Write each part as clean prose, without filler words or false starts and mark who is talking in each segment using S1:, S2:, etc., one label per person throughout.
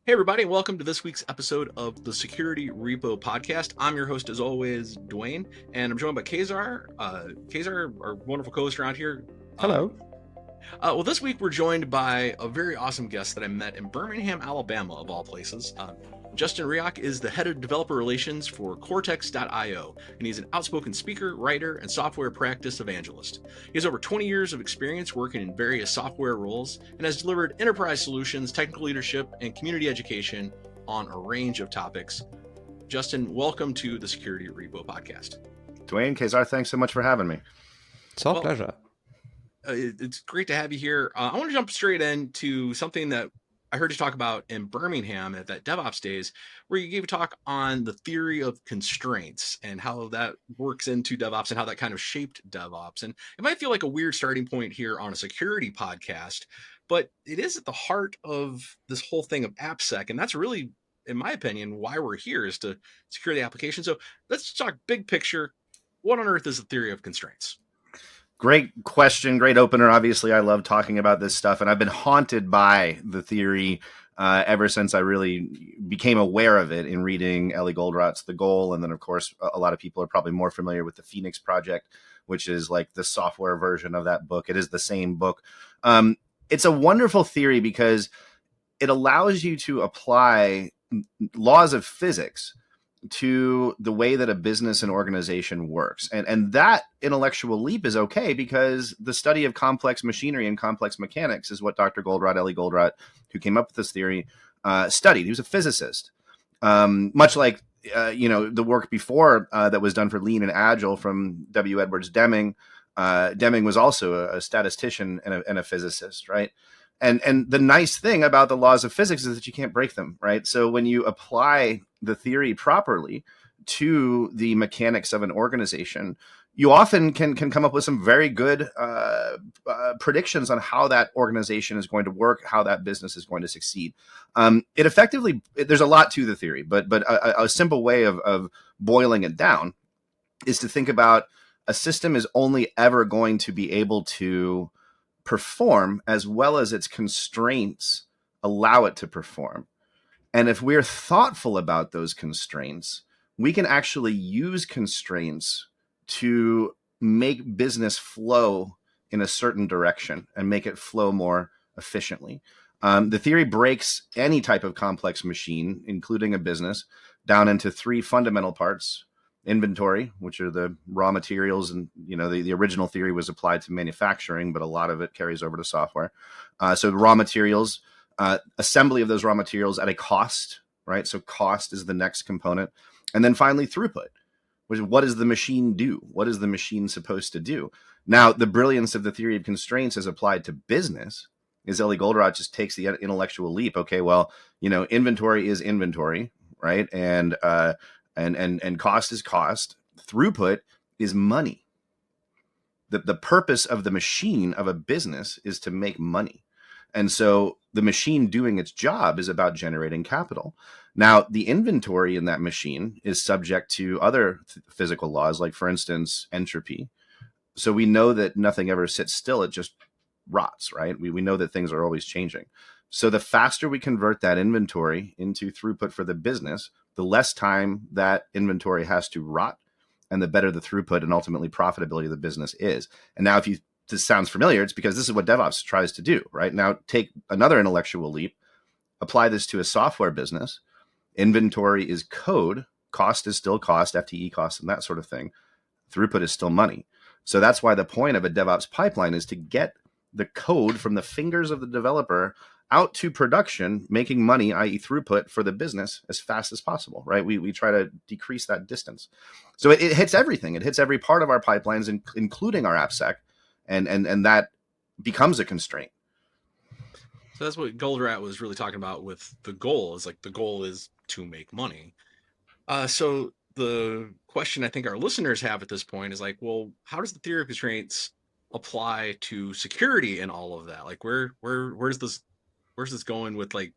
S1: Hey, everybody, and welcome to this week's episode of the Security Repo Podcast. I'm your host, as always, Dwayne, and I'm joined by Kazar. Kazar, our wonderful co host around here.
S2: Hello.
S1: Well, this week we're joined by a very awesome guest that I met in Birmingham, Alabama, of all places. Justin Reock is the head of developer relations for Cortex.io, and he's an outspoken speaker, writer, and software practice evangelist. He has over 20 years of experience working in various software roles and has delivered enterprise solutions, technical leadership, and community education on a range of topics. Justin, welcome to the Security Repo Podcast.
S3: Dwayne, Kazar, thanks so much for having me.
S2: It's our pleasure.
S1: It's great to have you here. I want to jump straight into something that I heard you talk about in Birmingham at that DevOps Days, where you gave a talk on the theory of constraints and how that works into DevOps and how that kind of shaped DevOps. And it might feel like a weird starting point here on a security podcast, but it is at the heart of this whole thing of AppSec. And that's really, in my opinion, why we're here, is to secure the application. So let's talk big picture. What on earth is the theory of constraints?
S3: Great question, great opener. Obviously, I love talking about this stuff, and I've been haunted by the theory ever since I really became aware of it in reading Ellie Goldratt's The Goal. And then, of course, a lot of people are probably more familiar with the Phoenix Project, which is like the software version of that book. It is the same book. It's a wonderful theory because it allows you to apply laws of physics to the way that a business and organization works. And that intellectual leap is okay because the study of complex machinery and complex mechanics is what Dr. Goldratt, Ellie Goldratt, who came up with this theory, studied. He was a physicist. Much like, the work before that was done for Lean and Agile from W. Edwards Deming. Deming was also a statistician and a physicist, right? And the nice thing about the laws of physics is that you can't break them, right? So when you apply the theory properly to the mechanics of an organization, you often can come up with some very good predictions on how that organization is going to work, how that business is going to succeed. There's a lot to the theory, but a simple way of boiling it down is to think about a system is only ever going to be able to perform as well as its constraints allow it to perform. And if we're thoughtful about those constraints, we can actually use constraints to make business flow in a certain direction and make it flow more efficiently. The theory breaks any type of complex machine, including a business, down into three fundamental parts. Inventory, which are the raw materials, and the original theory was applied to manufacturing, but a lot of it carries over to software. So the raw materials, assembly of those raw materials at a cost, right? So cost is the next component. And then finally throughput, which is what does the machine do? What is the machine supposed to do? Now, the brilliance of the theory of constraints as applied to business is Ellie Goldratt just takes the intellectual leap. Okay, well, inventory is inventory, right? And cost is cost. Throughput is money. The purpose of the machine of a business is to make money. And so the machine doing its job is about generating capital. Now, the inventory in that machine is subject to other physical laws, like, for instance, entropy. So we know that nothing ever sits still. It just rots, right? We know that things are always changing. So the faster we convert that inventory into throughput for the business, the less time that inventory has to rot, and the better the throughput and ultimately profitability of the business is. And now, if this sounds familiar, it's because this is what DevOps tries to do, right? Now, take another intellectual leap, apply this to a software business. Inventory is code, cost is still cost, FTE cost, and that sort of thing. Throughput is still money. So that's why the point of a DevOps pipeline is to get the code from the fingers of the developer out to production, making money, i.e. throughput for the business, as fast as possible, right? We try to decrease that distance. So it hits everything. It hits every part of our pipelines, including our AppSec, and that becomes a constraint.
S1: So that's what Goldratt was really talking about with the goal, is like the goal is to make money. So the question I think our listeners have at this point is like, well, how does the theory of constraints apply to security and all of that? Like, where's this going with, like,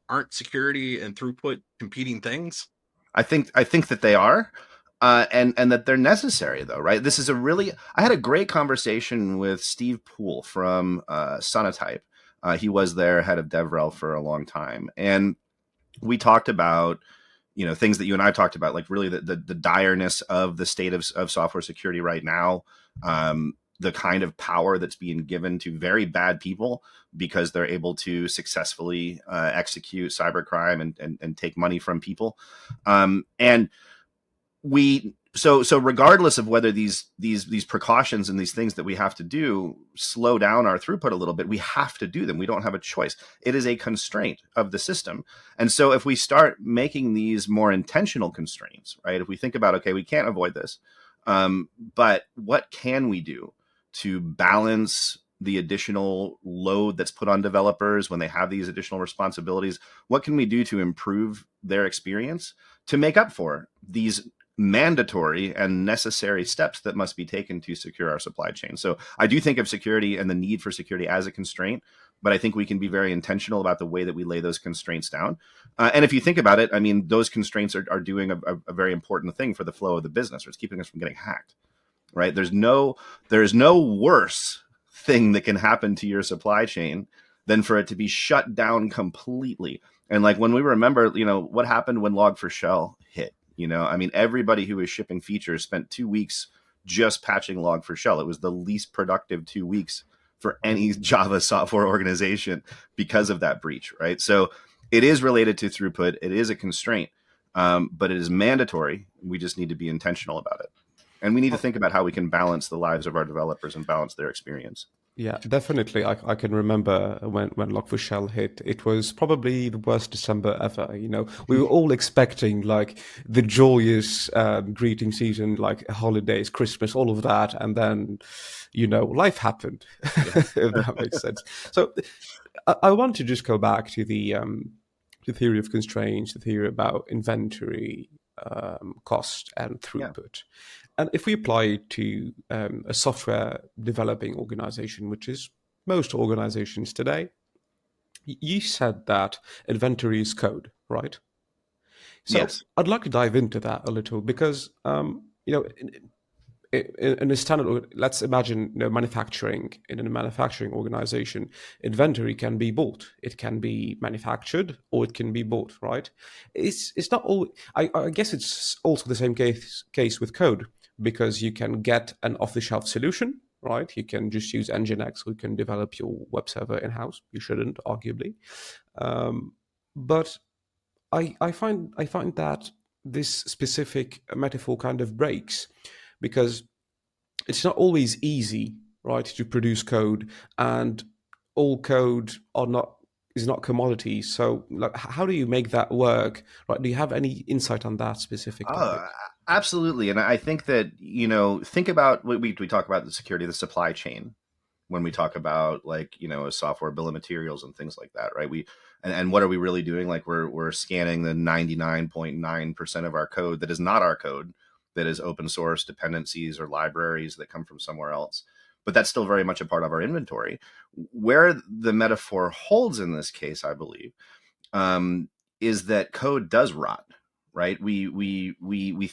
S1: aren't security and throughput competing things?
S3: I think that they are. And that they're necessary, though, right? I had a great conversation with Steve Poole from Sonatype. He was their head of DevRel for a long time. And we talked about, things that you and I talked about, like really the direness of the state of software security right now, the kind of power that's being given to very bad people because they're able to successfully execute cybercrime and take money from people, and we so regardless of whether these precautions and these things that we have to do slow down our throughput a little bit, we have to do them. We don't have a choice. It is a constraint of the system. And so if we start making these more intentional constraints, right, if we think about, okay, we can't avoid this, but what can we do to balance the additional load that's put on developers when they have these additional responsibilities? What can we do to improve their experience to make up for these mandatory and necessary steps that must be taken to secure our supply chain? So I do think of security and the need for security as a constraint, but I think we can be very intentional about the way that we lay those constraints down. And if you think about it, I mean, those constraints are doing a very important thing for the flow of the business, or it's keeping us from getting hacked, right? There's no worse thing that can happen to your supply chain than for it to be shut down completely. And like when we remember, what happened when Log4Shell hit, I mean, everybody who was shipping features spent 2 weeks just patching Log4Shell. It was the least productive 2 weeks for any Java software organization because of that breach, right? So it is related to throughput. It is a constraint, but it is mandatory. We just need to be intentional about it. And we need to think about how we can balance the lives of our developers and balance their experience.
S2: Yeah, definitely. I can remember when Log4Shell hit. It was probably the worst December ever. We were all expecting like the joyous greeting season, like holidays, Christmas, all of that, and then life happened. If that makes sense. So I want to just go back to the theory of constraints, the theory about inventory, cost, and throughput. And if we apply it to a software developing organization, which is most organizations today, you said that inventory is code, right? So
S3: Yes.
S2: I'd like to dive into that a little because, in a standard, let's imagine manufacturing. In a manufacturing organization, inventory can be bought. It can be manufactured or it can be bought, right? It's not all. I guess it's also the same case with code, because you can get an off-the-shelf solution, right? You can just use Nginx, or you can develop your web server in-house. You shouldn't, arguably, but I find that this specific metaphor kind of breaks, because it's not always easy, right, to produce code, and all code is not commodity. So, like, how do you make that work, right? Do you have any insight on that specific topic?
S3: Absolutely. And I think that, think about we talk about the security of the supply chain when we talk about like, a software bill of materials and things like that, right? And what are we really doing? Like we're scanning the 99.9% of our code that is not our code, that is open source dependencies or libraries that come from somewhere else. But that's still very much a part of our inventory. Where the metaphor holds in this case, I believe, is that code does rot, right? We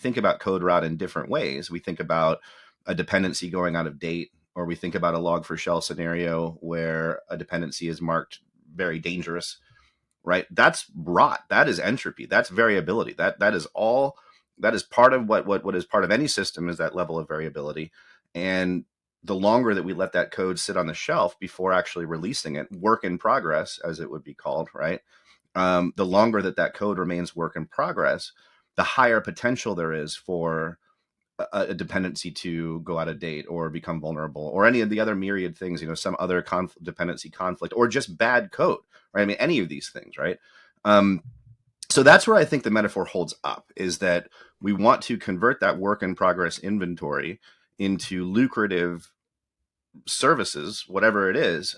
S3: think about code rot in different ways. We think about a dependency going out of date, or we think about a Log4Shell scenario where a dependency is marked very dangerous, right? That's rot. That is entropy. That's variability. That is all. That is part of what is part of any system, is that level of variability. And the longer that we let that code sit on the shelf before actually releasing it, work in progress, as it would be called, right? The longer that code remains work in progress, the higher potential there is for a dependency to go out of date or become vulnerable, or any of the other myriad things, some other dependency conflict, or just bad code, right? I mean, any of these things, right? So that's where I think the metaphor holds up, is that we want to convert that work in progress inventory into lucrative services, whatever it is,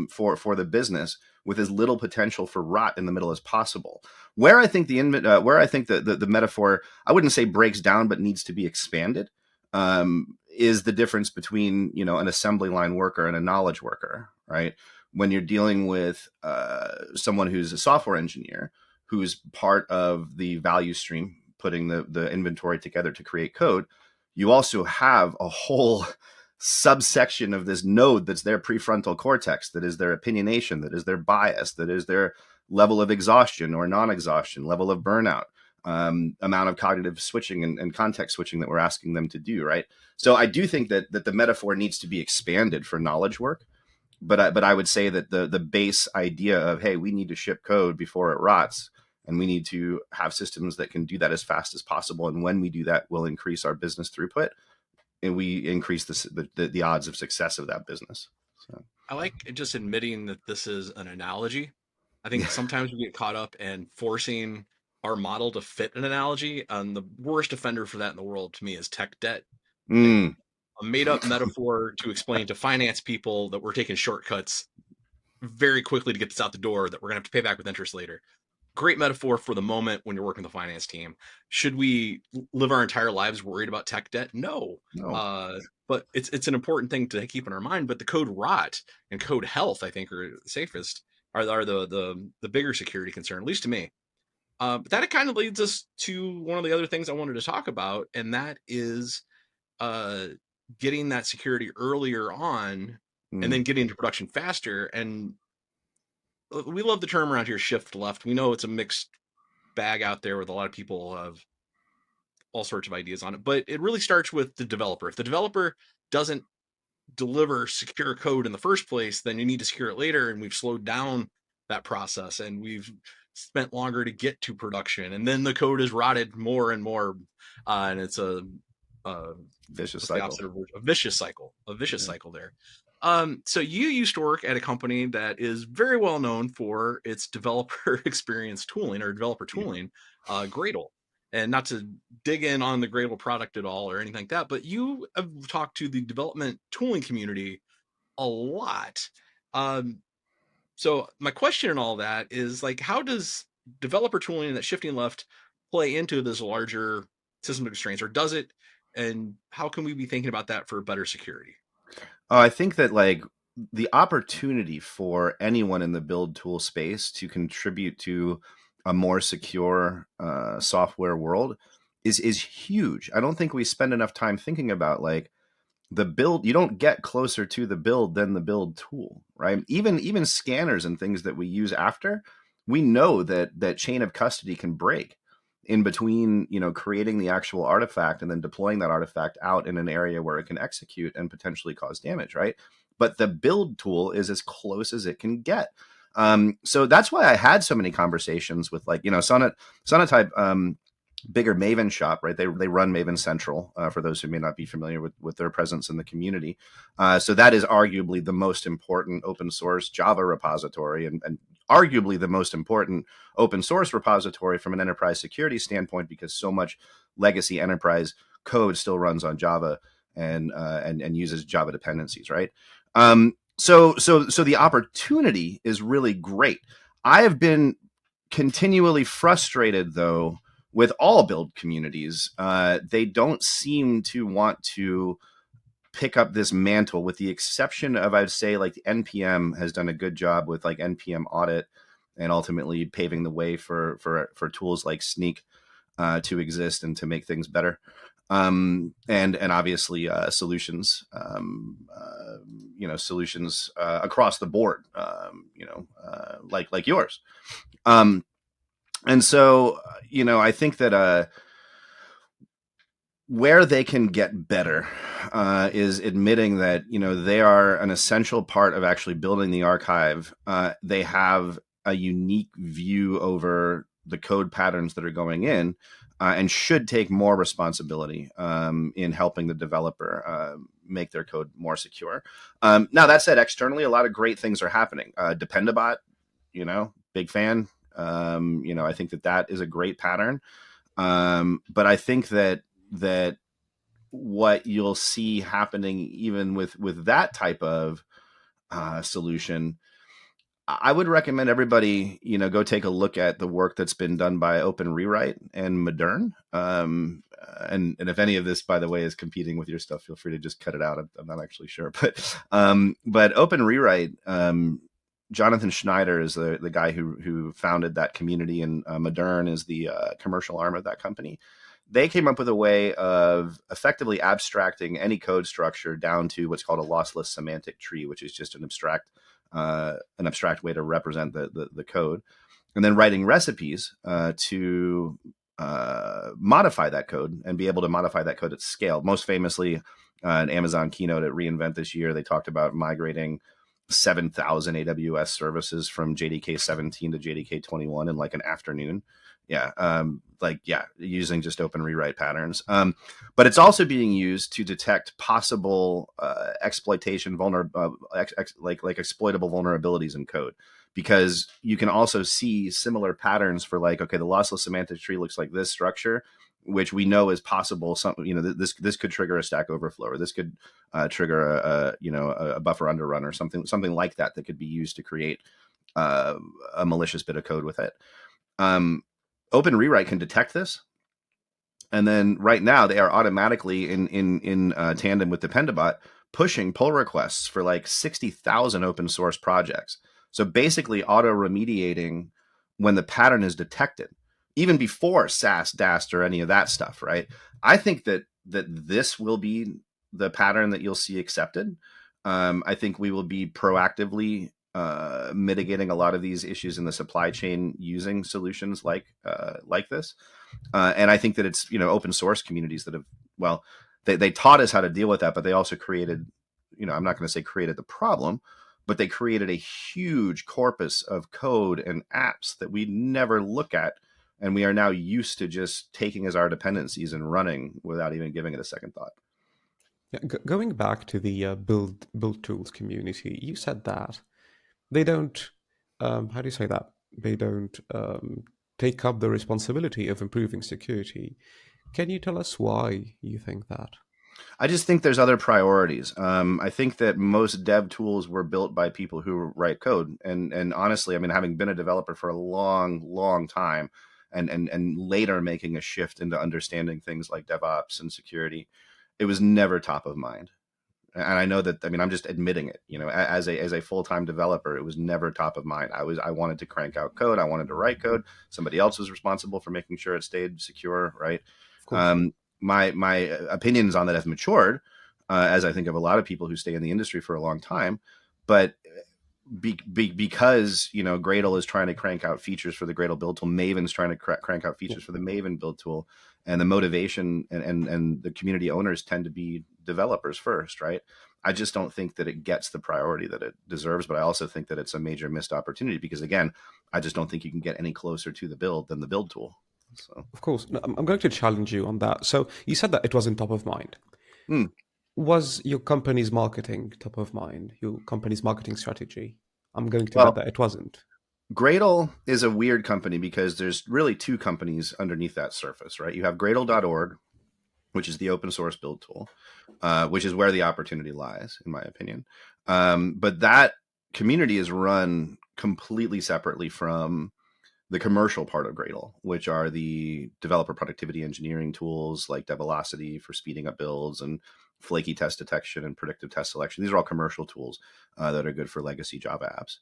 S3: for the business, with as little potential for rot in the middle as possible. Where I think the metaphor, I wouldn't say breaks down, but needs to be expanded, is the difference between an assembly line worker and a knowledge worker, right? When you're dealing with someone who's a software engineer, who's part of the value stream, putting the inventory together to create code, you also have a whole subsection of this node that's their prefrontal cortex, that is their opinionation, that is their bias, that is their level of exhaustion or non-exhaustion, level of burnout, amount of cognitive switching and context switching that we're asking them to do, right? So I do think that the metaphor needs to be expanded for knowledge work. But I would say that the base idea of, hey, we need to ship code before it rots, and we need to have systems that can do that as fast as possible. And when we do that, we'll increase our business throughput, and we increase the odds of success of that business. So.
S1: I like just admitting that this is an analogy. I think sometimes we get caught up in forcing our model to fit an analogy. And the worst offender for that in the world to me is tech debt.
S3: Mm.
S1: A made-up metaphor to explain to finance people that we're taking shortcuts very quickly to get this out the door that we're going to have to pay back with interest later. Great metaphor for the moment when you're working with the finance team. Should we live our entire lives worried about tech debt? No. But it's an important thing to keep in our mind. But the code rot and code health, I think, are the safest, are the bigger security concern, at least to me. But that kind of leads us to one of the other things I wanted to talk about, and that is getting that security earlier on and then getting into production faster. And we love the term around here, shift left. We know it's a mixed bag out there with a lot of people have all sorts of ideas on it, but it really starts with the developer. If the developer doesn't deliver secure code in the first place, then you need to secure it later. And we've slowed down that process, and we've spent longer to get to production. And then the code is rotted more and more. And it's a
S3: vicious cycle.
S1: A vicious cycle there. So you used to work at a company that is very well known for its developer experience tooling or developer tooling, Gradle. And not to dig in on the Gradle product at all or anything like that, but you have talked to the development tooling community a lot. So my question in all that is, like, how does developer tooling and that shifting left play into this larger system of constraints, or does it? And how can we be thinking about that for better security?
S3: I think that, like, the opportunity for anyone in the build tool space to contribute to a more secure software world is huge. I don't think we spend enough time thinking about, like, the build. You don't get closer to the build than the build tool, right? Even scanners and things that we use after, we know that chain of custody can break in between, creating the actual artifact and then deploying that artifact out in an area where it can execute and potentially cause damage, right? But the build tool is as close as it can get. So that's why I had so many conversations with, like, Sonatype, bigger Maven shop, right? They run Maven Central, for those who may not be familiar with their presence in the community. So that is arguably the most important open source Java repository and arguably the most important open source repository from an enterprise security standpoint, because so much legacy enterprise code still runs on Java and uses Java dependencies, right? So the opportunity is really great. I have been continually frustrated, though, with all build communities. They don't seem to want to pick up this mantle, with the exception of, I'd say, like, the NPM has done a good job with, like, NPM audit and ultimately paving the way for tools like Sneak to exist and to make things better. And obviously solutions, solutions across the board, like yours. And so, I think that where they can get better is admitting that, they are an essential part of actually building the archive. They have a unique view over the code patterns that are going in, and should take more responsibility in helping the developer make their code more secure. Now, that said, externally, a lot of great things are happening. Dependabot, big fan. I think that is a great pattern. But I think that what you'll see happening even with that type of solution, I would recommend everybody, go take a look at the work that's been done by Open Rewrite and Modern. And if any of this, by the way, is competing with your stuff, feel free to just cut it out. I'm not actually sure, but Open Rewrite, Jonathan Schneider is the guy who founded that community, and Modern is the commercial arm of that company. They came up with a way of effectively abstracting any code structure down to what's called a lossless semantic tree, which is just an abstract way to represent the code. and then writing recipes to modify that code and be able to modify that code at scale. Most famously, an Amazon keynote at reInvent this year, they talked about migrating 7,000 AWS services from JDK 17 to JDK 21 in like an afternoon. Using just open rewrite patterns. But it's also being used to detect possible exploitation, exploitable vulnerabilities in code. Because you can also see similar patterns for like, okay, the lossless semantic tree looks like this structure, which we know is possible. This could trigger a Stack Overflow, or this could trigger a buffer underrun, or something like that could be used to create a malicious bit of code with it. Open Rewrite can detect this, and then right now they are automatically in tandem with Dependabot pushing pull requests for like 60,000 open source projects. So basically auto remediating when the pattern is detected, even before SAS, DAST, or any of that stuff, right? I think that this will be the pattern that you'll see accepted. I think we will be proactively mitigating a lot of these issues in the supply chain using solutions like this. And I think that it's, open source communities that have, they taught us how to deal with that, but they also created, I'm not going to say created the problem, but they created a huge corpus of code and apps that we never look at. And we are now used to just taking as our dependencies and running without even giving it a second thought.
S2: Yeah, going back to the build tools community, you said that they don't, how do you say that? They don't take up the responsibility of improving security. Can you tell us why you think that?
S3: I just think there's other priorities. I think that most dev tools were built by people who write code. And honestly, I mean, having been a developer for a long, long time and later making a shift into understanding things like DevOps and security, it was never top of mind. And I know that, I mean, I'm just admitting it, as a full-time developer, it was never top of mind. I wanted to crank out code. I wanted to write code. Somebody else was responsible for making sure it stayed secure, right?
S2: Of course.
S3: My opinions on that have matured, as I think of a lot of people who stay in the industry for a long time. But because Gradle is trying to crank out features for the Gradle build tool, Maven's trying to crank out features for the Maven build tool, and the motivation and the community owners tend to be developers first, right? I just don't think that it gets the priority that it deserves, but I also think that it's a major missed opportunity because, again, I just don't think you can get any closer to the build than the build tool. So,
S2: of course, no, I'm going to challenge you on that. So you said that it wasn't top of mind.
S3: Hmm.
S2: Was your company's marketing top of mind? Your company's marketing strategy? I'm going to bet that it wasn't.
S3: Gradle is a weird company because there's really two companies underneath that surface, right? You have Gradle.org, which is the open source build tool, which is where the opportunity lies, in my opinion. But that community is run completely separately from the commercial part of Gradle, which are the developer productivity engineering tools like Develocity for speeding up builds and flaky test detection and predictive test selection. These are all commercial tools that are good for legacy Java apps.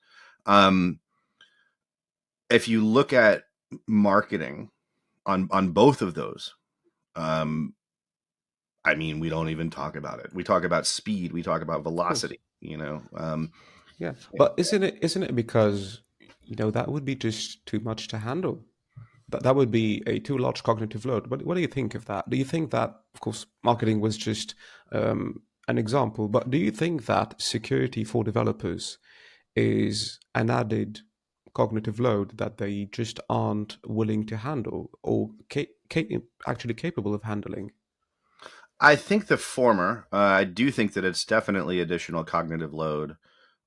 S3: If you look at marketing on both of those, I mean, we don't even talk about it. We talk about speed. We talk about velocity.
S2: Yeah, but isn't it because that would be just too much to handle? That would be a too large cognitive load. What do you think of that? Do you think that, of course, marketing was just an example, but do you think that security for developers is an added cognitive load that they just aren't willing to handle or actually capable of handling?
S3: I think the former. I do think that it's definitely additional cognitive load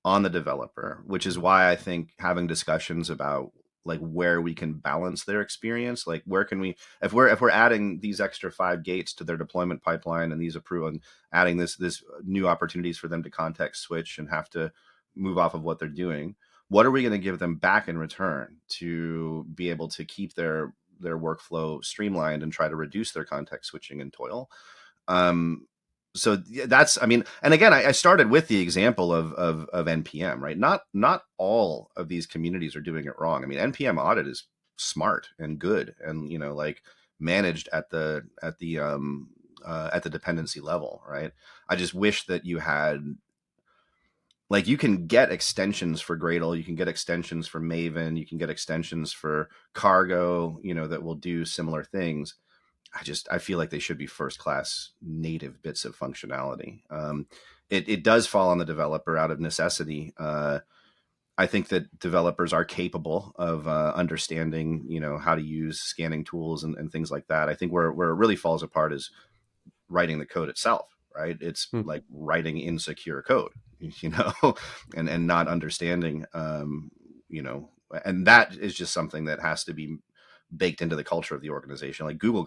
S3: on the developer, which is why I think having discussions about like where we can balance their experience, like where can we, if we're adding these extra 5 gates to their deployment pipeline and these approve and adding this new opportunities for them to context switch and have to move off of what they're doing, what are we going to give them back in return to be able to keep their workflow streamlined and try to reduce their context switching and toil? So that's, I mean, and again, I started with the example of NPM, right? Not all of these communities are doing it wrong. I mean, NPM audit is smart and good, and like managed at the dependency level, right? I just wish that you had like you can get extensions for Gradle, you can get extensions for Maven, you can get extensions for Cargo, that will do similar things. I feel like they should be first class native bits of functionality. It does fall on the developer out of necessity. I think that developers are capable of understanding, how to use scanning tools and things like that. I think where it really falls apart is writing the code itself, right? It's like writing insecure code, and not understanding, and that is just something that has to be baked into the culture of the organization. Like Google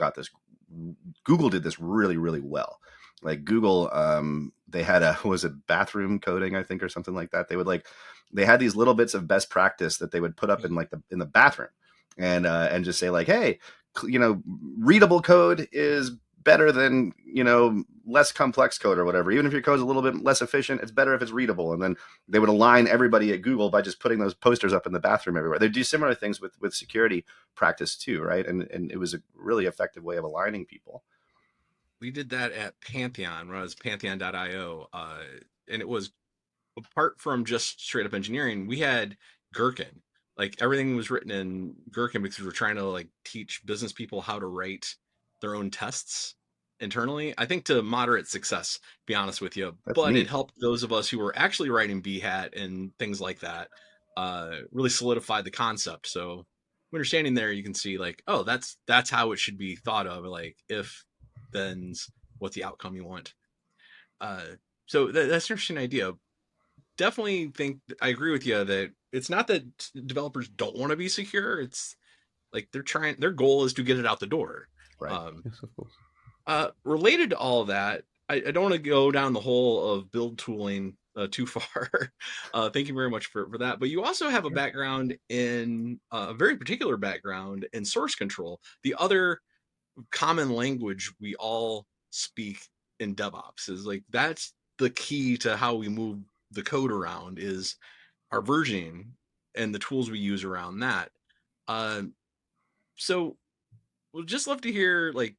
S3: did this really, really well. Like Google, they had was it bathroom coding, I think, or something like that. They had these little bits of best practice that they would put up in in the bathroom and just say like, hey, readable code is better than, less complex code or whatever. Even if your code's a little bit less efficient, it's better if it's readable. And then they would align everybody at Google by just putting those posters up in the bathroom everywhere. They do similar things with security practice too, right? And it was a really effective way of aligning people.
S1: We did that at Pantheon when I was Pantheon.io. And it was, apart from just straight up engineering, we had Gherkin. Like everything was written in Gherkin because we were trying to like teach business people how to write their own tests internally. I think to moderate success, to be honest with you.
S3: That's
S1: But
S3: neat.
S1: it helped those of us who were actually writing BHAT and things like that really solidified the concept. So when you're standing there, you can see like, oh, that's how it should be thought of. Like if then's what the outcome you want. So that's an interesting idea. Definitely think I agree with you that it's not that developers don't want to be secure. It's like their goal is to get it out the door.
S3: Right.
S2: Yes, of course.
S1: Related to all of that, I don't want to go down the hole of build tooling too far. Thank you very much for that. But you also have a background in a very particular background in source control, the other common language we all speak in DevOps. Is like that's the key to how we move the code around is our versioning and the tools we use around that. So we'll just love to hear like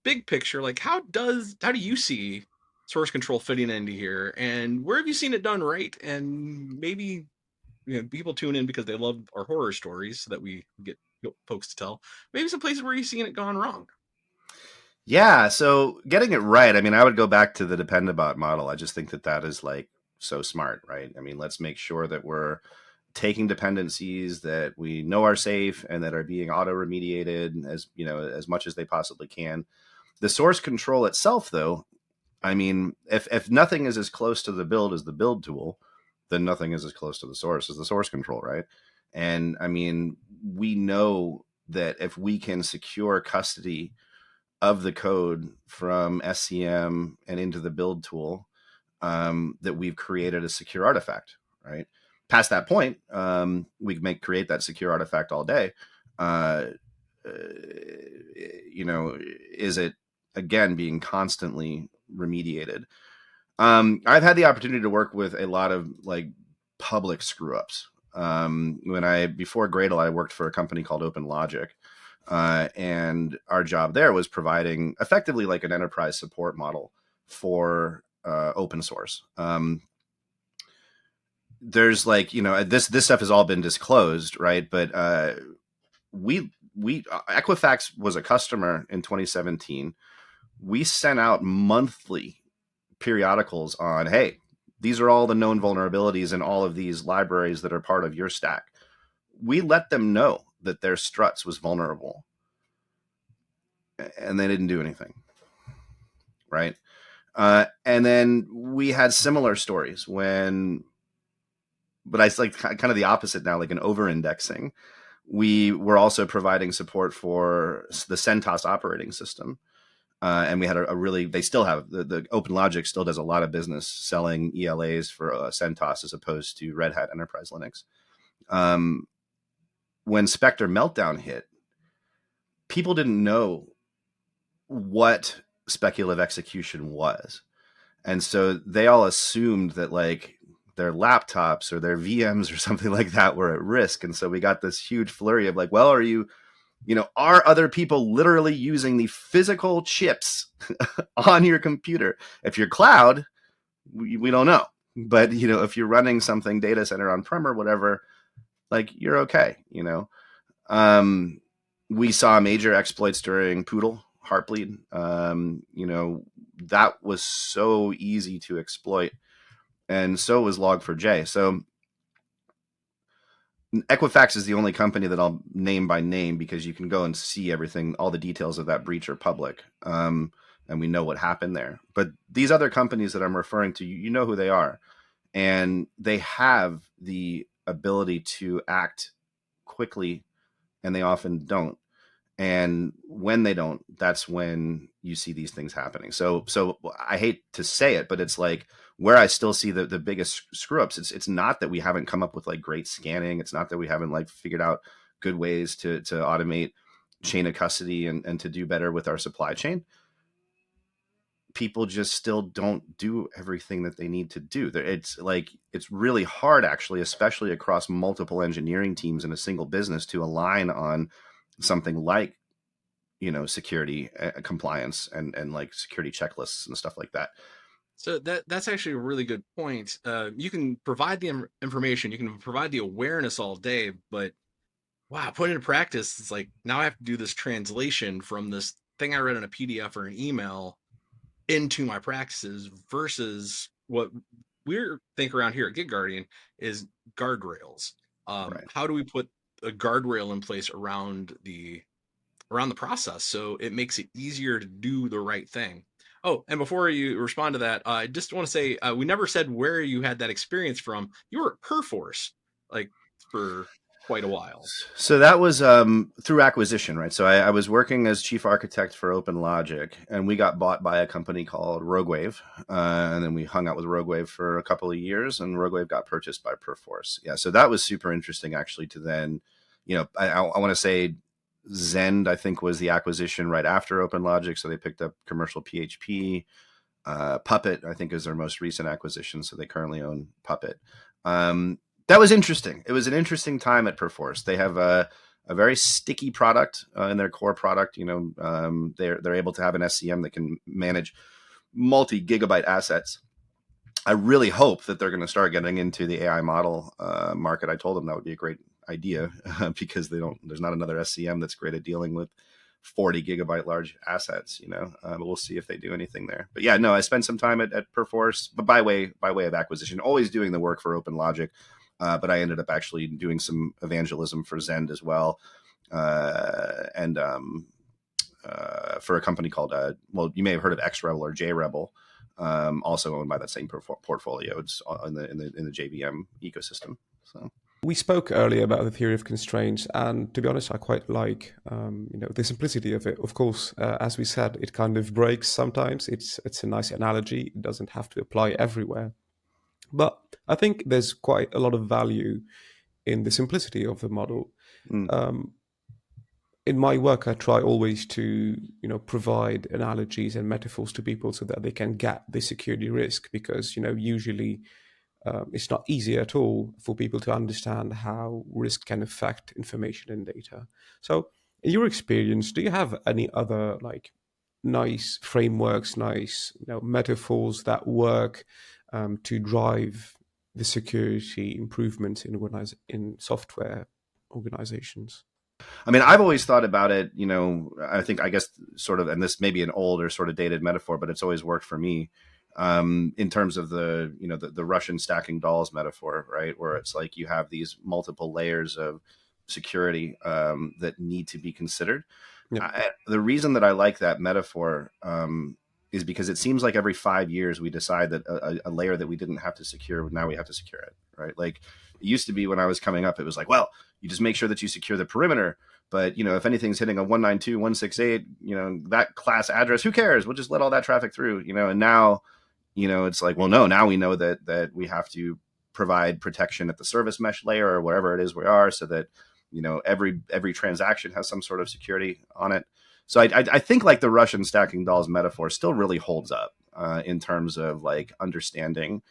S1: big picture, like how do you see source control fitting into here, and where have you seen it done right? And maybe people tune in because they love our horror stories so that we get folks to tell. Maybe some places where you've seen it gone wrong.
S3: Yeah. So getting it right, I mean, I would go back to the Dependabot model. I just think that is like so smart, right? I mean, let's make sure that we're taking dependencies that we know are safe and that are being auto remediated as much as they possibly can. The source control itself, though, I mean, if nothing is as close to the build as the build tool, then nothing is as close to the source as the source control, right? And I mean, we know that if we can secure custody of the code from SCM and into the build tool, that we've created a secure artifact, right? Past that point, we can create that secure artifact all day. Is it again being constantly remediated? I've had the opportunity to work with a lot of like public screw ups. Before Gradle, I worked for a company called Open Logic. And our job there was providing effectively like an enterprise support model for open source. There's like, this stuff has all been disclosed, right? But Equifax was a customer in 2017. We sent out monthly periodicals on, hey, these are all the known vulnerabilities in all of these libraries that are part of your stack. We let them know that their struts was vulnerable, and they didn't do anything, right? And then we had similar stories but it's like kind of the opposite now, like an over-indexing. We were also providing support for the CentOS operating system. And we had they still have, the Open Logic still does a lot of business selling ELAs for CentOS as opposed to Red Hat Enterprise Linux. When Spectre Meltdown hit, people didn't know what speculative execution was. And so they all assumed that like their laptops or their VMs or something like that were at risk. And so we got this huge flurry of like, well, are other people literally using the physical chips on your computer? If you're cloud, we don't know. But, if you're running something data center on-prem or whatever, like, you're okay, We saw major exploits during Poodle, Heartbleed. That was so easy to exploit, and so was Log4j. So Equifax is the only company that I'll name by name because you can go and see everything. All the details of that breach are public, and we know what happened there. But these other companies that I'm referring to, you know who they are, and they have the ability to act quickly, and they often don't. And when they don't, that's when you see these things happening. So I hate to say it, but it's like where I still see the biggest screw ups. It's not that we haven't come up with like great scanning. It's not that we haven't like figured out good ways to automate chain of custody and to do better with our supply chain. People just still don't do everything that they need to do. It's really hard, actually, especially across multiple engineering teams in a single business, to align on something like, security compliance and like security checklists and stuff like that.
S1: So that's actually a really good point. You can provide the information, you can provide the awareness all day, but wow, put it into practice, it's like now I have to do this translation from this thing I read in a PDF or an email into my practices versus what we're think around here at Gig Guardian is guardrails.
S3: Right.
S1: How do we put a guardrail in place around the process so it makes it easier to do the right thing? Oh, and before you respond to that, I just want to say we never said where you had that experience from. You were at Perforce, like, for quite a while.
S3: So that was through acquisition, right? So I was working as chief architect for OpenLogic, and we got bought by a company called RogueWave, and then we hung out with RogueWave for a couple of years, and RogueWave got purchased by Perforce. Yeah, so that was super interesting, actually. To then, I want to say Zend, I think, was the acquisition right after OpenLogic, so they picked up commercial PHP. Puppet, I think, is their most recent acquisition, so they currently own Puppet. That was interesting. It was an interesting time at Perforce. They have a very sticky product in their core product. They're able to have an SCM that can manage multi-gigabyte assets. I really hope that they're going to start getting into the AI model market. I told them that would be a great idea because there's not another SCM that's great at dealing with 40 gigabyte large assets, but we'll see if they do anything there. But yeah, no, I spent some time at Perforce, but by way of acquisition, always doing the work for OpenLogic. But I ended up actually doing some evangelism for Zend as well. And for a company called, you may have heard of XRebel or JRebel, also owned by that same portfolio. It's in the JVM ecosystem. So
S2: we spoke earlier about the theory of constraints, and to be honest, I quite like the simplicity of it. Of course, as we said, it kind of breaks sometimes. It's a nice analogy. It doesn't have to apply everywhere. But I think there's quite a lot of value in the simplicity of the model. In my work, I try always to provide analogies and metaphors to people so that they can get the security risk, because usually it's not easy at all for people to understand how risk can affect information and data. So, in your experience, do you have any other nice frameworks, nice metaphors that work to drive the security improvements in software organizations?
S3: I mean, I've always thought about it, I guess sort of, and this may be an old or sort of dated metaphor, but it's always worked for me, in terms of the Russian stacking dolls metaphor, right? Where it's like you have these multiple layers of security that need to be considered. Yeah. The reason that I like that metaphor is because it seems like every 5 years we decide that a layer that we didn't have to secure, now we have to secure it, right? Like it used to be when I was coming up, it was like, well, you just make sure that you secure the perimeter. But, if anything's hitting a 192.168, that class address, who cares? We'll just let all that traffic through, and now, it's like, well, no, now we know that we have to provide protection at the service mesh layer or wherever it is we are, so that, every transaction has some sort of security on it. So I think like the Russian stacking dolls metaphor still really holds up in terms of like understanding,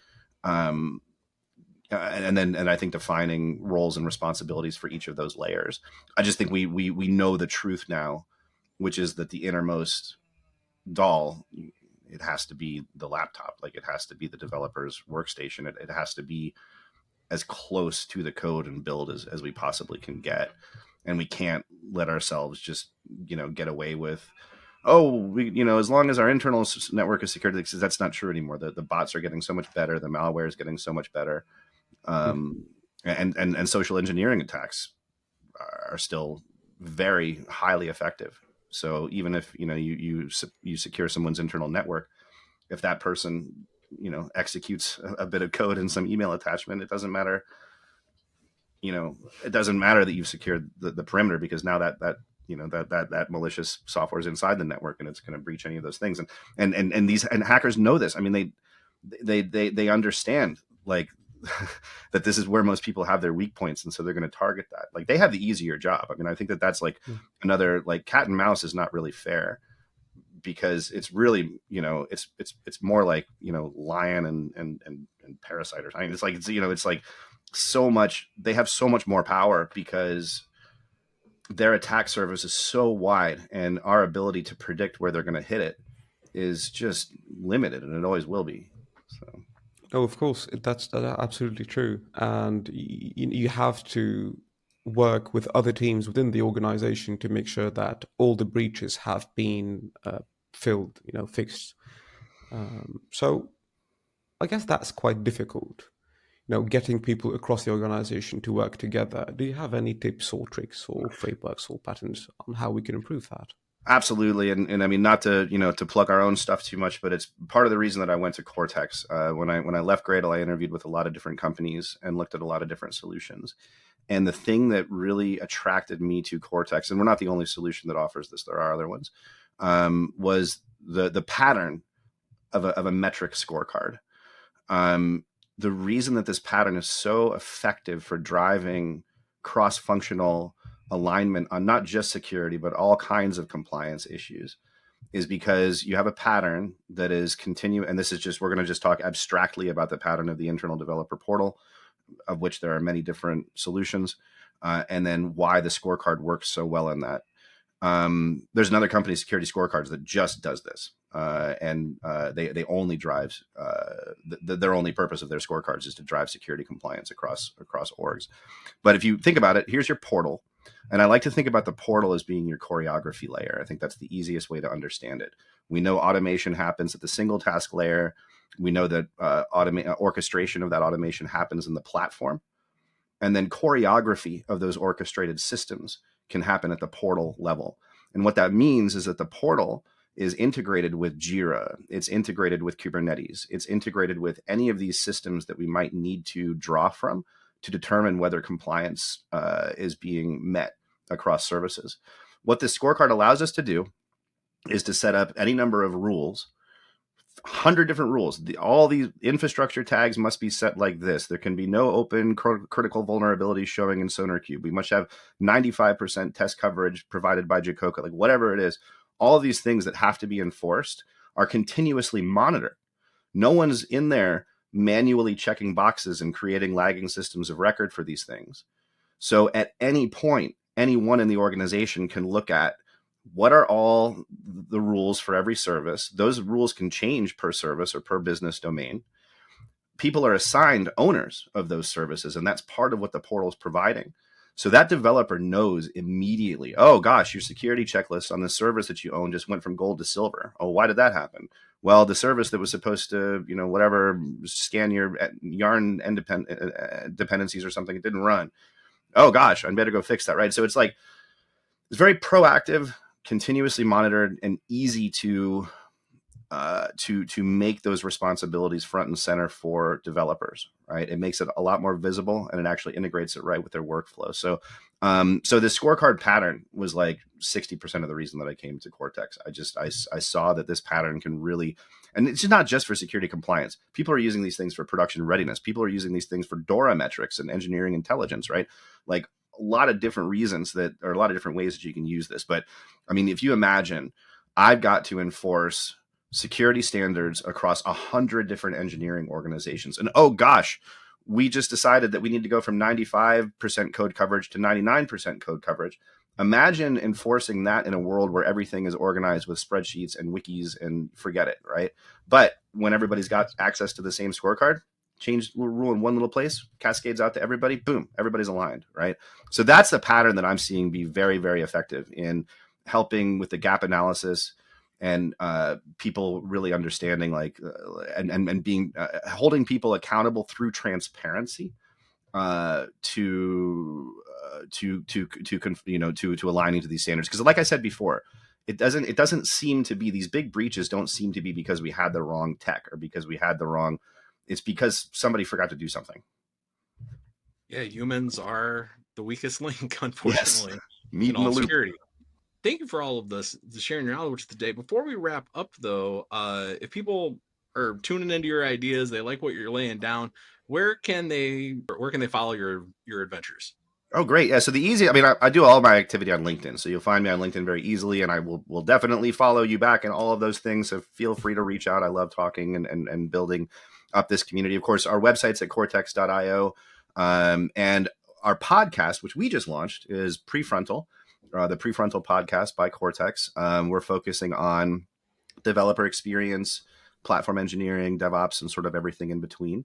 S3: and I think defining roles and responsibilities for each of those layers. I just think we know the truth now, which is that the innermost doll it has to be the laptop. Like it has to be the developer's workstation. It has to be as close to the code and build as we possibly can get. And we can't let ourselves just, get away with, as long as our internal network is secured, that's not true anymore. The bots are getting so much better. The malware is getting so much better. And social engineering attacks are still very highly effective. So even if, you secure someone's internal network, if that person, executes a bit of code in some email attachment, it doesn't matter. It doesn't matter that you've secured the perimeter, because now that malicious software is inside the network and it's going to breach any of those things. And hackers know this. I mean, they understand like that this is where most people have their weak points. And so they're going to target that. Like they have the easier job. I mean, I think that's like another, like cat and mouse is not really fair, because it's really, it's more like, lion and parasite or something. It's like so much, they have so much more power because their attack surface is so wide, and our ability to predict where they're going to hit it is just limited, and it always will be. So.
S2: Oh, of course, that's absolutely true. And you have to work with other teams within the organization to make sure that all the breaches have been filled, fixed. So I guess that's quite difficult, getting people across the organization to work together. Do you have any tips or tricks or frameworks or patterns on how we can improve that?
S3: Absolutely. And I mean, not to, to plug our own stuff too much, but it's part of the reason that I went to Cortex. When I left Gradle, I interviewed with a lot of different companies and looked at a lot of different solutions. And the thing that really attracted me to Cortex, and we're not the only solution that offers this, there are other ones, was the pattern of a metric scorecard. The reason that this pattern is so effective for driving cross-functional alignment on not just security, but all kinds of compliance issues, is because you have a pattern that is continue. And this is just, we're going to just talk abstractly about the pattern of the internal developer portal, of which there are many different solutions, and then why the scorecard works so well in that. There's another company, Security Scorecards, that just does this. And they only drive, their only purpose of their scorecards is to drive security compliance across orgs. But if you think about it, here's your portal. And I like to think about the portal as being your choreography layer. I think that's the easiest way to understand it. We know automation happens at the single task layer. We know that orchestration of that automation happens in the platform. And then choreography of those orchestrated systems can happen at the portal level. And what that means is that the portal is integrated with Jira. It's integrated with Kubernetes. It's integrated with any of these systems that we might need to draw from to determine whether compliance is being met across services. What this scorecard allows us to do is to set up any number of rules, 100 different rules. All these infrastructure tags must be set like this. There can be no open critical vulnerabilities showing in SonarQube. We must have 95% test coverage provided by Jacoca, like whatever it is. All of these things that have to be enforced are continuously monitored. No one's in there manually checking boxes and creating lagging systems of record for these things. So at any point, anyone in the organization can look at what are all the rules for every service. Those rules can change per service or per business domain. People are assigned owners of those services, and that's part of what the portal is providing. So that developer knows immediately, oh gosh, your security checklist on the service that you own just went from gold to silver. Oh, why did that happen? Well, the service that was supposed to, whatever, scan your yarn dependencies or something, it didn't run. Oh gosh, I better go fix that, right? So it's like, it's very proactive, continuously monitored, and easy to make those responsibilities front and center for developers, right? It makes it a lot more visible, and it actually integrates it right with their workflow. So the scorecard pattern was like 60% of the reason that I came to Cortex. I saw that this pattern can really, and it's not just for security compliance. People are using these things for production readiness. People are using these things for DORA metrics and engineering intelligence, right? Like a lot of different reasons that, or a lot of different ways that you can use this. But I mean, if you imagine, I've got to enforce security standards across 100 different engineering organizations. And oh gosh, we just decided that we need to go from 95% code coverage to 99% code coverage. Imagine enforcing that in a world where everything is organized with spreadsheets and wikis and forget it, right? But when everybody's got access to the same scorecard, change the rule in one little place, cascades out to everybody, boom, everybody's aligned, right? So that's the pattern that I'm seeing be very, very effective in helping with the gap analysis and people really understanding and being holding people accountable through transparency to aligning to these standards. Because like I said before, it doesn't seem to be, these big breaches don't seem to be because we had the wrong tech or because we had the wrong, it's because somebody forgot to do something.
S1: Yeah, humans are the weakest link, unfortunately,
S3: Meet
S1: in
S3: in the
S1: all
S3: loop.
S1: security. Thank you for all of this, sharing your knowledge today. Before we wrap up, though, if people are tuning into your ideas, they like what you're laying down, where can they follow your adventures?
S3: Oh, great. Yeah. So I do all of my activity on LinkedIn. So you'll find me on LinkedIn very easily, and I will definitely follow you back and all of those things. So feel free to reach out. I love talking and building up this community. Of course, our website's at cortex.io. And our podcast, which we just launched, is Prefrontal, the Prefrontal podcast by Cortex. We're focusing on developer experience, platform engineering, DevOps, and sort of everything in between.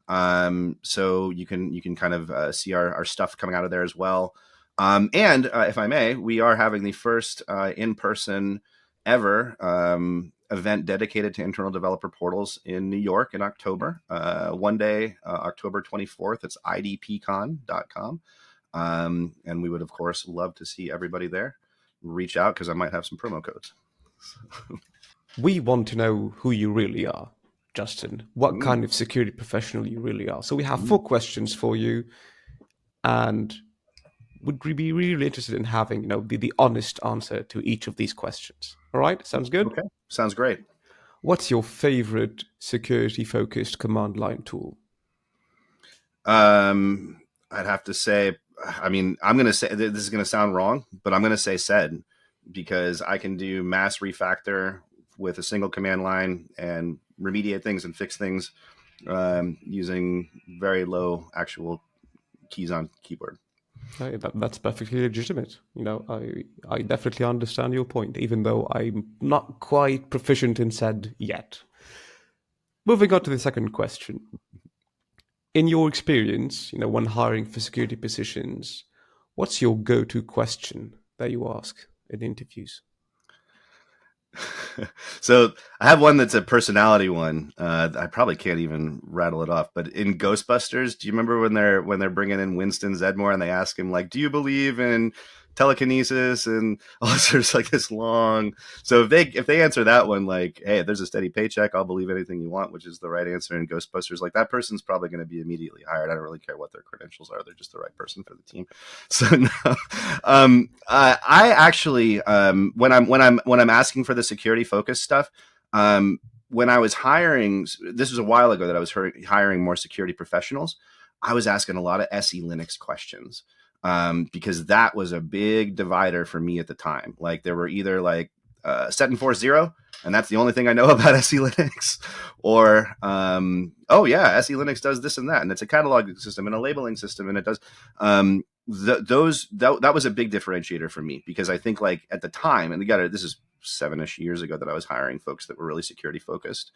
S3: So you can kind of see our stuff coming out of there as well. And if I may, we are having the first in-person ever event dedicated to internal developer portals in New York in October. One day, October 24th. It's idpcon.com. And we would, of course, love to see everybody there. Reach out because I might have some promo codes.
S2: We want to know who you really are, Justin. What kind of security professional you really are. So we have 4 questions for you, and would be really interested in having the honest answer to each of these questions. All right, sounds good.
S3: Okay, sounds great.
S2: What's your favorite security-focused command line tool?
S3: I'd have to say, I'm going to say, this is going to sound wrong, but I'm going to say SED, because I can do mass refactor with a single command line and remediate things and fix things using very low actual keys on keyboard.
S2: That's perfectly legitimate. I definitely understand your point, even though I'm not quite proficient in SED yet. Moving on to the second question. In your experience, when hiring for security positions, what's your go-to question that you ask in interviews?
S3: So I have one that's a personality one. I probably can't even rattle it off. But in Ghostbusters, do you remember when they're bringing in Winston Zedmore and they ask him, like, do you believe in telekinesis? And also there's like this long. So if they answer that one, like, hey, if there's a steady paycheck, I'll believe anything you want, which is the right answer in Ghostbusters. Like, that person's probably going to be immediately hired. I don't really care what their credentials are. They're just the right person for the team. So no. I actually when I'm asking for the security focus stuff, when I was hiring, this was a while ago that I was hiring more security professionals, I was asking a lot of SE Linux questions. Because that was a big divider for me at the time. Like, there were either like set and force 0, and that's the only thing I know about SE Linux, or oh yeah, SE Linux does this and that, and it's a cataloging system and a labeling system, and it does that was a big differentiator for me, because I think, like, at the time, and this is 7-ish years ago that I was hiring folks that were really security focused,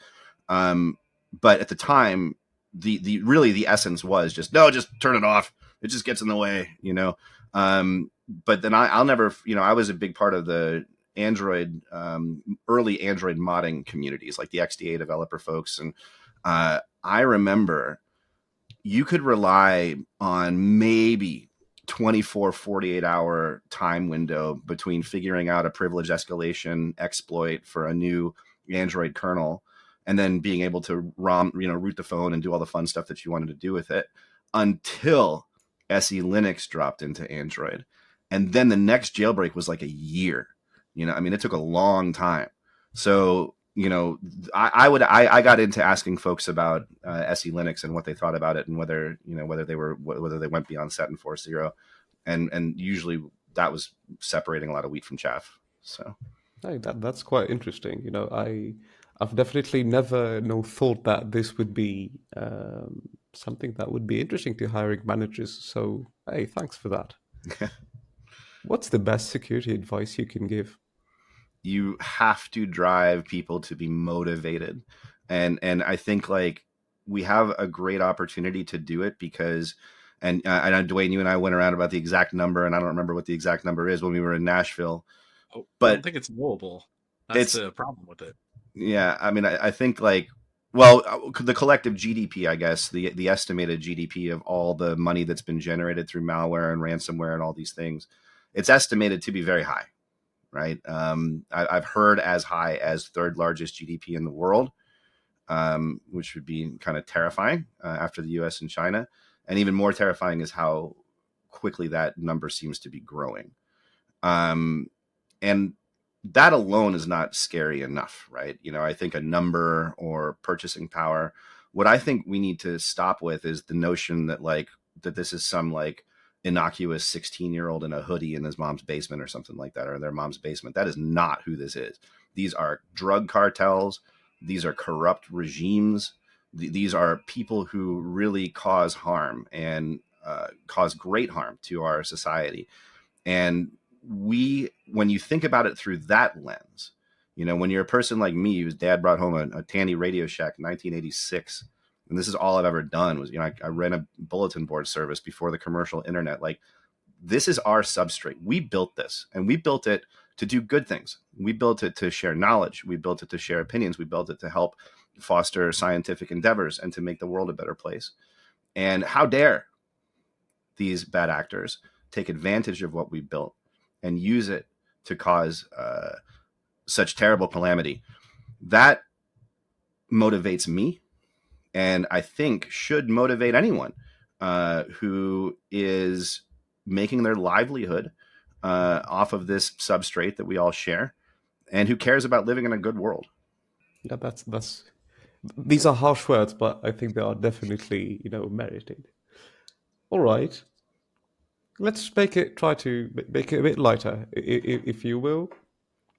S3: but at the time, the really the essence was just turn it off. It just gets in the way, but then I'll never, I was a big part of the Android, early Android modding communities, like the XDA developer folks. And I remember you could rely on maybe 24, 48 hour time window between figuring out a privilege escalation exploit for a new Android kernel and then being able to root the phone and do all the fun stuff that you wanted to do with it, until SE Linux dropped into Android. And then the next jailbreak was like a year. It took a long time. So, I got into asking folks about SE Linux and what they thought about it, and whether they went beyond set and force 0. And usually that was separating a lot of wheat from chaff. So
S2: Hey, that's quite interesting. I've definitely never thought that this would be something that would be interesting to hiring managers. So, hey, thanks for that. What's the best security advice you can give?
S3: You have to drive people to be motivated. And I think like we have a great opportunity to do it because, and I know Dwayne, you and I went around about the exact number, and I don't remember what the exact number is when we were in Nashville,
S1: Oh, I don't
S3: but
S1: think it's knowable. That's
S3: it's,
S1: the problem with it.
S3: yeah, I mean, I think like, well, the collective GDP, I guess, the estimated GDP of all the money that's been generated through malware and ransomware and all these things, it's estimated to be very high, right? I've heard as high as third largest GDP in the world, which would be kind of terrifying after the US and China. And even more terrifying is how quickly that number seems to be growing. And that alone is not scary enough, right? You know, I think a number or purchasing power, what I think we need to stop with is the notion that like, that this is some like innocuous 16-year-old in a hoodie in his mom's basement or something like that, or their mom's basement. That is not who this is. These are drug cartels. These are corrupt regimes. These are people who really cause harm and cause great harm to our society. And when you think about it through that lens, you know, when you're a person like me, whose dad brought home a Tandy Radio Shack in 1986, and this is all I've ever done was, you know, I ran a bulletin board service before the commercial internet. Like, this is our substrate. We built this, and we built it to do good things. We built it to share knowledge. We built it to share opinions. We built it to help foster scientific endeavors and to make the world a better place. And how dare these bad actors take advantage of what we built and use it to cause such terrible calamity. That motivates me, and I think should motivate anyone who is making their livelihood off of this substrate that we all share, and who cares about living in a good world.
S2: Yeah, that's these are harsh words, but I think they are definitely, merited. All right, let's try to make it a bit lighter, if you will.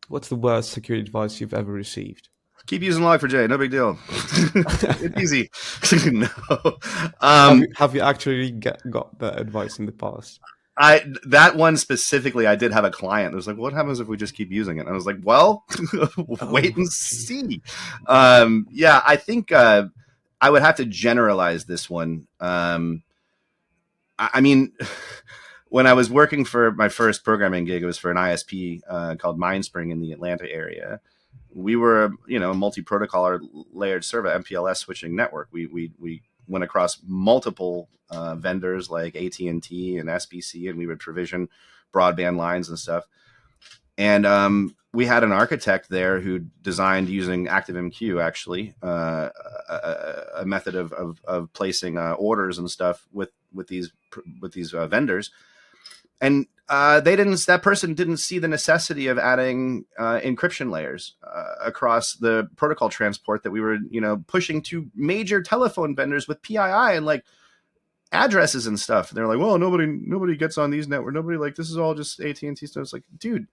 S2: What's the worst security advice you've ever received?
S3: Keep using Log4j, no big deal. It's easy. No.
S2: Have you actually got that advice in the past?
S3: That one specifically, I did have a client that was like, what happens if we just keep using it? And I was like, well, wait and see. Yeah, I think I would have to generalize this one. I mean, when I was working for my first programming gig, it was for an ISP called Mindspring in the Atlanta area. We were, a multi-protocol or layered server MPLS switching network. We went across multiple vendors like AT&T and SBC, and we would provision broadband lines and stuff. And we had an architect there who designed using ActiveMQ, actually, a method of placing orders and stuff with these vendors. And that person didn't see the necessity of adding encryption layers across the protocol transport that we were, pushing to major telephone vendors with PII and like addresses and stuff. And they're like, well, nobody gets on these networks. Nobody, like, this is all just AT&T stuff. It's like, dude,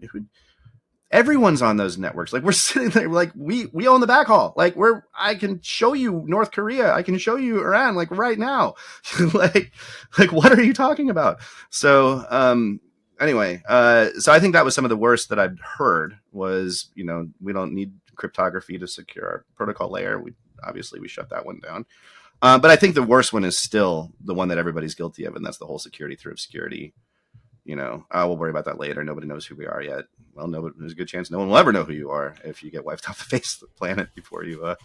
S3: everyone's on those networks. Like, we're sitting there, like, we own the backhaul. Like, I can show you North Korea. I can show you Iran, like, right now. like, what are you talking about? So, anyway, so I think that was some of the worst that I'd heard was, we don't need cryptography to secure our protocol layer. We shut that one down. But I think the worst one is still the one that everybody's guilty of, and that's the whole security through obscurity. We'll worry about that later. Nobody knows who we are yet. Well, there's a good chance no one will ever know who you are if you get wiped off the face of the planet before you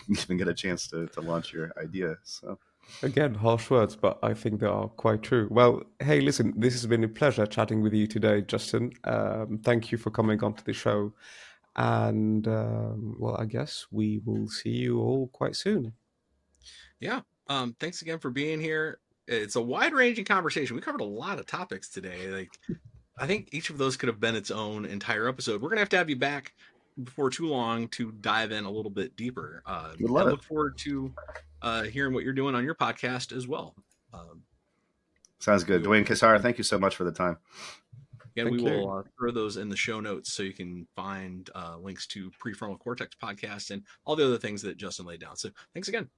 S3: even get a chance to launch your idea. So,
S2: again, harsh words, but I think they are quite true. Well, hey, listen, this has been a pleasure chatting with you today, Justin. Thank you for coming onto the show. And, well, I guess we will see you all quite soon.
S1: Yeah. Thanks again for being here. It's a wide-ranging conversation. We covered a lot of topics today. Like, I think each of those could have been its own entire episode. We're gonna have you back before too long to dive in a little bit deeper. I look forward to hearing what you're doing on your podcast as well.
S3: Sounds good. Dwayne Cassara, thank you so much for the time.
S1: Again, we will throw those in the show notes so you can find links to Prefrontal Cortex podcast and all the other things that Justin laid down. So thanks again.